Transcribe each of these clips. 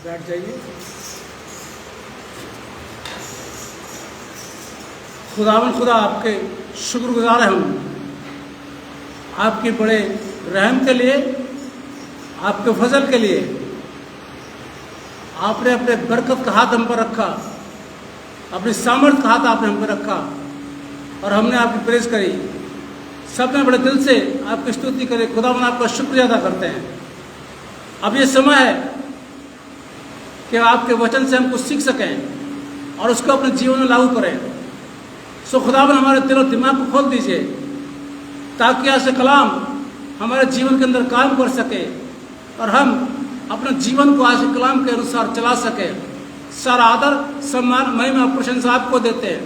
बैठ जाइए। खुदावन खुदा आपके शुक्रगुजार हैं हम आपके बड़े रहम के लिए, आपके फजल के लिए। आपने अपने बरकत का हाथ हम पर रखा, अपनी सामर्थ का हाथ आपने हम पर रखा और हमने आपकी प्रेज करी। सबने बड़े दिल से आपकी स्तुति करें। खुदावन आपका शुक्रिया अदा करते हैं। अब ये समय है कि आपके वचन से हम कुछ सीख सकें और उसको अपने जीवन में लागू करें। सो खुदावन हमारे दिल और दिमाग को खोल दीजिए ताकि ऐसे कलाम हमारे जीवन के अंदर काम कर सके और हम अपने जीवन को आज के कलाम के अनुसार चला सके। सारा आदर, सम्मान, महिमा, प्रशंसा आपको देते हैं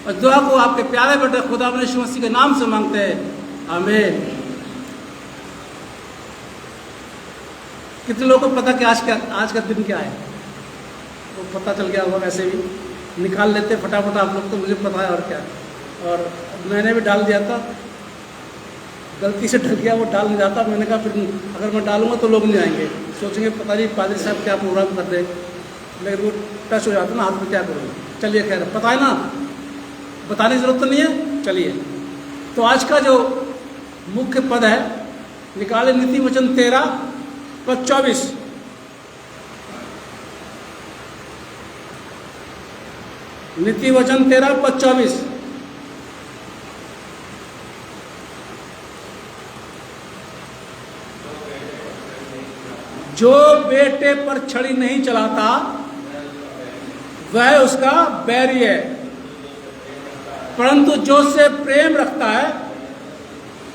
और दुआ को आपके प्यारे बेटे खुदावन यीशु मसीह के नाम से मांगते हैं, आमीन। कितने लोगों को पता कि आज का दिन क्या है? वो पता चल गया होगा, वैसे भी निकाल लेते फटाफट आप लोग, तो मुझे पता है और क्या। और मैंने भी डाल दिया था, गलती से ढल गया, वो डाल नहीं जाता। मैंने कहा फिर अगर मैं डालूंगा तो लोग नहीं आएंगे, सोचेंगे पता नहीं पादरी साहब क्या प्रोग्राम कर रहे, लेकिन वो टच हो जाता ना हाथ में, क्या करूँगा। चलिए खैर, पता है ना, बताने की जरूरत तो नहीं है। चलिए, तो आज का जो मुख्य पद है, निकाले नीति वचन 13:24। नीति वचन 13:24। जो बेटे पर छड़ी नहीं चलाता वह उसका बैरी है, परंतु जो से प्रेम रखता है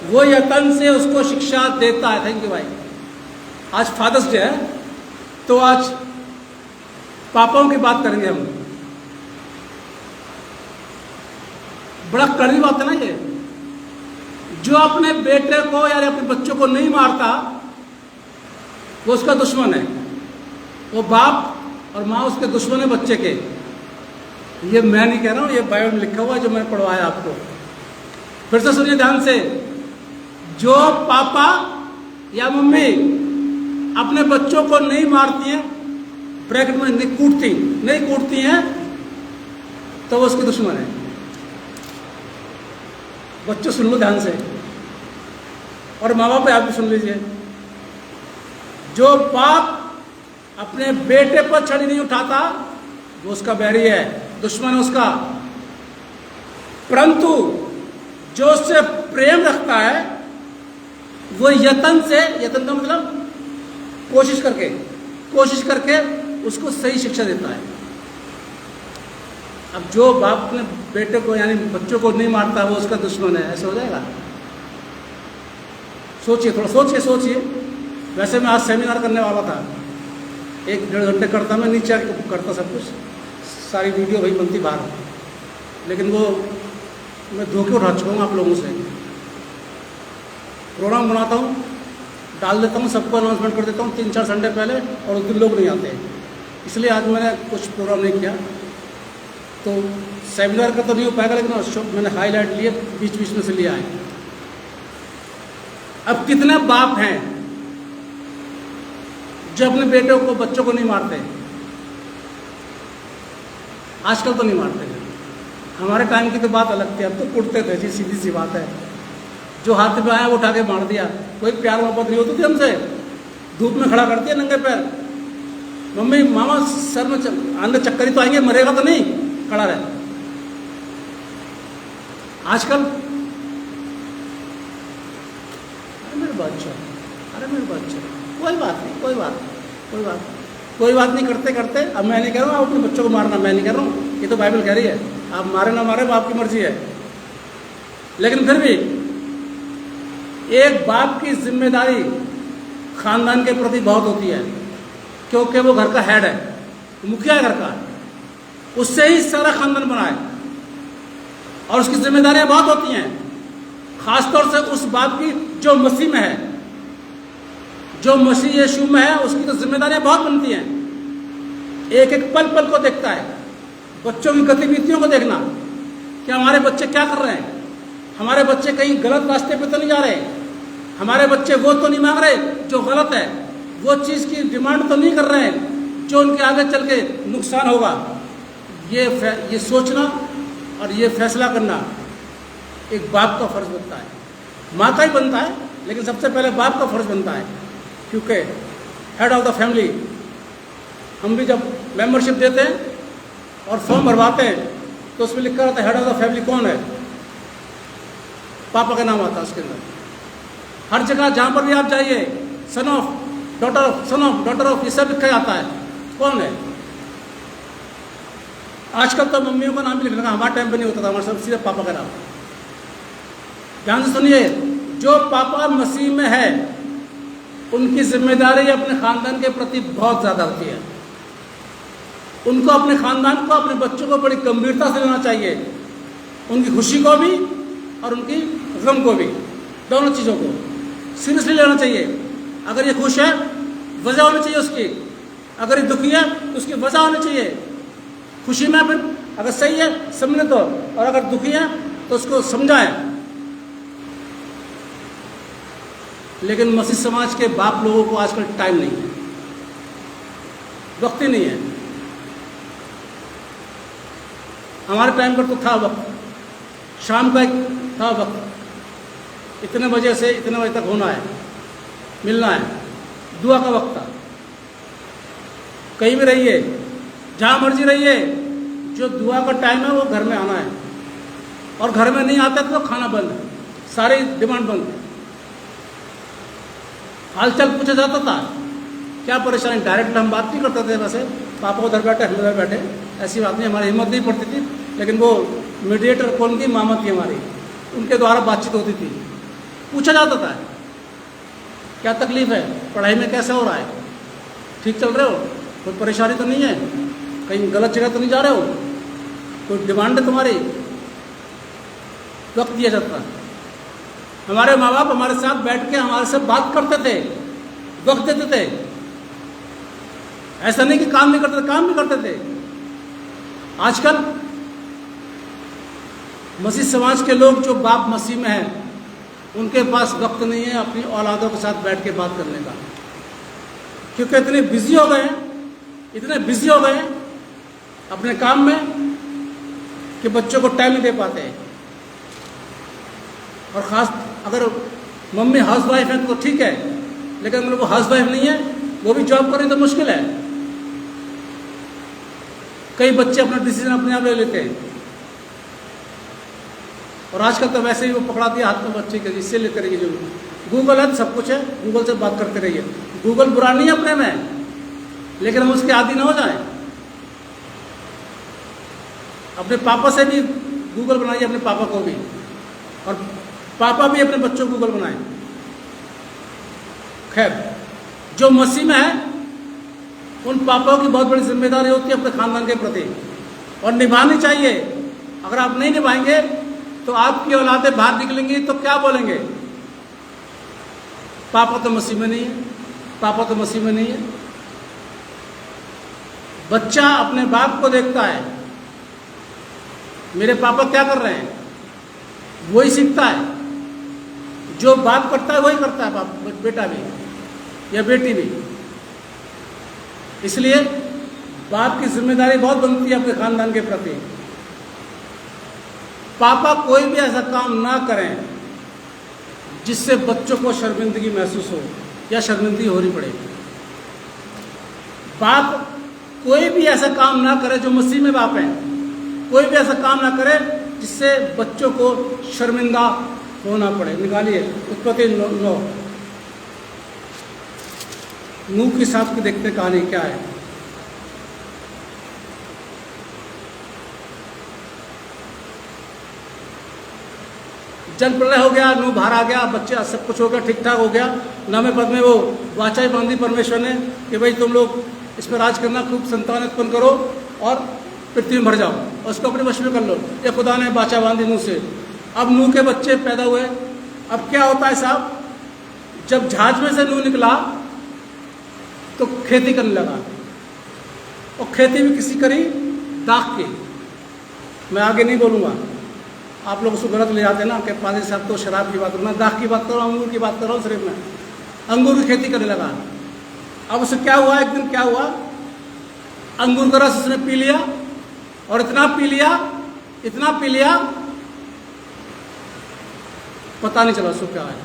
वो यतन से उसको शिक्षा देता है। थैंक यू भाई। आज फादर्स डे है, तो आज पापाओं की बात करेंगे हम। बड़ा कड़वी बात है ना ये। जो अपने बेटे को या अपने बच्चों को नहीं मारता वो उसका दुश्मन है। वो बाप और माँ उसके दुश्मन है बच्चे के। ये मैं नहीं कह रहा हूँ, ये बाइबल में लिखा हुआ है जो मैंने पढ़वाया आपको। फिर से सुनिए ध्यान से। जो पापा या मम्मी अपने बच्चों को नहीं मारती हैं, ब्रैकेट में नहीं कूटती हैं, तो वो उसके दुश्मन है। बच्चों सुन लो ध्यान से, और माँ बाप आप भी सुन लीजिए। जो बाप अपने बेटे पर छड़ी नहीं उठाता वो उसका बैरी है, दुश्मन है उसका। परंतु जो उससे प्रेम रखता है वो यतन का मतलब कोशिश करके उसको सही शिक्षा देता है। अब जो बाप अपने बेटे को यानी बच्चों को नहीं मारता वो उसका दुश्मन है, ऐसे हो जाएगा? सोचिए, थोड़ा सोचिए। वैसे मैं आज सेमिनार करने वाला था, 1-1.5 घंटे करता, मैं नीचे करता सब कुछ, सारी वीडियो वही बनती बाहर, लेकिन वो मैं धोखे उठा चुका हूँ आप लोगों से। प्रोग्राम बनाता हूँ, डाल देता हूँ, सबको अनाउंसमेंट कर देता हूँ 3-4 संडे पहले, और उस दिन लोग नहीं आते, इसलिए आज मैंने कुछ प्रोग्राम नहीं किया। तो सेमिनार का तो नहीं हो पाएगा, लेकिन मैंने हाईलाइट लिए, बीच में से लिया है। अब कितने बाप हैं जो अपने बेटों को, बच्चों को नहीं मारते? आजकल तो नहीं मारते हैं। हमारे टाइम की तो बात अलग थी, अब तो कुटते थे जी, सीधी सी बात है। जो हाथ में आया वो उठा के मार दिया। कोई प्यार मोहब्बत नहीं होती थी हमसे। धूप में खड़ा कर दिया नंगे पैर, मम्मी मामा सर में आंधे चक्कर ही तो आएंगे, मरेगा तो नहीं, खड़ा रहे। आजकल अरे मेरे बच्चा, कोई बात नहीं, कोई बात नहीं करते करते। अब मैं नहीं कह रहा हूँ आप अपने बच्चों को मारना, मैं नहीं कह रहा हूँ, ये तो बाइबल कह रही है, आप मारे ना मारे वो आपकी मर्जी है। लेकिन फिर भी एक बाप की जिम्मेदारी खानदान के प्रति बहुत होती है, क्योंकि वो घर का हेड है, मुखिया है घर का, उससे ही सारा खानदान बना है और उसकी जिम्मेदारियां बहुत होती हैं। खासतौर से उस बाप की जो मसीह में है, जो मसीह यीशु में है, उसकी तो जिम्मेदारियां बहुत बनती हैं। एक एक पल पल को देखता है, बच्चों की गतिविधियों को देखना कि हमारे बच्चे क्या कर रहे हैं, हमारे बच्चे कहीं गलत रास्ते पे तो नहीं जा रहे, हमारे बच्चे वो तो नहीं मांग रहे जो गलत है, वो चीज़ की डिमांड तो नहीं कर रहे हैं जो उनके आगे चल के नुकसान होगा। ये सोचना और ये फैसला करना एक बाप का फर्ज बनता है, माँ का ही बनता है, लेकिन सबसे पहले बाप का फर्ज बनता है, क्योंकि हेड ऑफ द फैमिली। हम भी जब मेंबरशिप देते हैं और फॉर्म भरवाते हैं तो उसमें लिखा रहता है हेड ऑफ द फैमिली कौन है, पापा का नाम आता है उसके अंदर। हर जगह जहाँ पर भी आप जाइए, सन ऑफ, डॉटर ऑफ, ये सब लिखा जाता है, कौन है। आजकल तो मम्मियों का नाम भी लिखने लगा, हमारे टाइम पे नहीं होता था, हमारे सब सीधे पापा का नाम। ध्यान से सुनिए, जो पापा मसीह में है उनकी जिम्मेदारी अपने खानदान के प्रति बहुत ज़्यादा होती है। उनको अपने खानदान को, अपने बच्चों को बड़ी गंभीरता से लेना चाहिए, उनकी खुशी को भी और उनकी गम को भी, दोनों चीज़ों को सीरियसली लेना चाहिए। अगर ये खुश है, वजह होनी चाहिए उसकी, अगर ये दुखी है तो उसकी वजह होनी चाहिए। खुशी में फिर अगर सही है समझने दो, और अगर दुखी है तो उसको समझाएं। लेकिन मसीह समाज के बाप लोगों को आजकल टाइम नहीं है, वक्त ही नहीं है। हमारे टाइम पर तो था वक्त, शाम का एक था वक्त, इतने बजे से इतने बजे तक होना है, मिलना है, दुआ का वक्त था। कहीं भी रहिए, जहाँ मर्जी रहिए, जो दुआ का टाइम है वो घर में आना है, और घर में नहीं आता तो खाना बंद, सारी डिमांड बंद। हालचाल पूछा जाता था, क्या परेशानी, डायरेक्ट हम बात नहीं करते थे, वैसे पापा उधर बैठे हम उधर बैठे, ऐसी बात नहीं, हमारी हिम्मत नहीं पड़ती थी। लेकिन वो मीडिएटर कौन थी, मामा थी हमारी, उनके द्वारा बातचीत होती थी, पूछा जाता था क्या तकलीफ है, पढ़ाई में कैसा हो रहा है, ठीक चल रहे हो, कोई परेशानी तो नहीं है, कहीं गलत जगह तो नहीं जा रहे हो, कोई डिमांड है तुम्हारी, वक्त दिया जाता था। हमारे माँ बाप हमारे साथ बैठ के हमारे से बात करते थे, वक्त देते थे। ऐसा नहीं कि काम नहीं करते थे, काम भी करते थे। आजकल मसीह समाज के लोग जो बाप मसीह में हैं, उनके पास वक्त नहीं है अपनी औलादों के साथ बैठ के बात करने का, क्योंकि इतने बिजी हो गए हैं अपने काम में कि बच्चों को टाइम नहीं दे पाते हैं। और ख़ास अगर मम्मी हाउस वाइफ है तो ठीक है, लेकिन अगर वो हाउस वाइफ नहीं है, वो भी जॉब करें तो मुश्किल है। कई बच्चे अपना डिसीजन अपने आप ले लेते हैं, और आजकल तो वैसे ही वो पकड़ा दिया हाथ में बच्चे के, इससे लेते रहिए, जो गूगल है सब कुछ है, गूगल से बात करते रहिए। गूगल बुरा नहीं है अपने में, लेकिन हम उसके आदी ना हो जाएं। अपने पापा से भी गूगल बनाइए, अपने पापा को भी, और पापा भी अपने बच्चों को गूगल बनाएं। खैर, जो मसीह में है उन पापाओं की बहुत बड़ी जिम्मेदारी होती है अपने खानदान के प्रति, और निभानी चाहिए। अगर आप नहीं निभाएंगे तो आपकी औलादें बाहर निकलेंगी तो क्या बोलेंगे, पापा तो मसीह में नहीं है, पापा तो मसीह में नहीं है। बच्चा अपने बाप को देखता है, मेरे पापा क्या कर रहे हैं, वही सीखता है। जो बाप करता है वही करता है बाप, बेटा भी या बेटी भी। इसलिए बाप की जिम्मेदारी बहुत बनती है अपने खानदान के प्रति। पापा कोई भी ऐसा काम ना करें जिससे बच्चों को शर्मिंदगी महसूस हो या शर्मिंदगी होनी पड़े। बाप कोई भी ऐसा काम ना करे, जो मसीह में बाप है, कोई भी ऐसा काम ना करे जिससे बच्चों को शर्मिंदा होना पड़े। निकालिए उत्पत्ति 9। नूह के साथ की देखते कहानी क्या है। जल प्रलय हो गया, नूह बाहर आ गया, बच्चा सब कुछ हो गया, ठीक ठाक हो गया। 9वें पद में वो वाचा बांधी परमेश्वर ने कि भाई तुम लोग इस पर राज करना, खूब संतान उत्पन्न करो और पृथ्वी में भर जाओ और उसको अपने वश में कर लो। ये खुदा ने वाचा बांधी नूह से। अब नूह के बच्चे पैदा हुए। अब क्या होता है साहब, जब जहाज में से नूह निकला तो खेती करने लगा, और खेती भी किसी करी दाख की। मैं आगे नहीं बोलूँगा, आप लोग उसको गलत ले जाते हैं ना कि पादरी साहब तो शराब की बात करो। मैं दाख की बात कर रहा हूँ, अंगूर की बात कर रहा हूँ। सिर्फ मैं अंगूर की खेती करने लगा। अब उसे क्या हुआ, एक दिन क्या हुआ, अंगूर का रस उसने पी लिया, और इतना पी लिया पता नहीं चला उसको क्या है।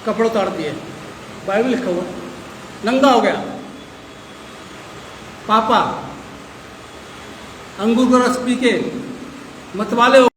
कपड़े उतार दिए, बाइबल लिखा हुआ, नंगा हो गया। पापा अंगूर का रस पी के मतवाले हो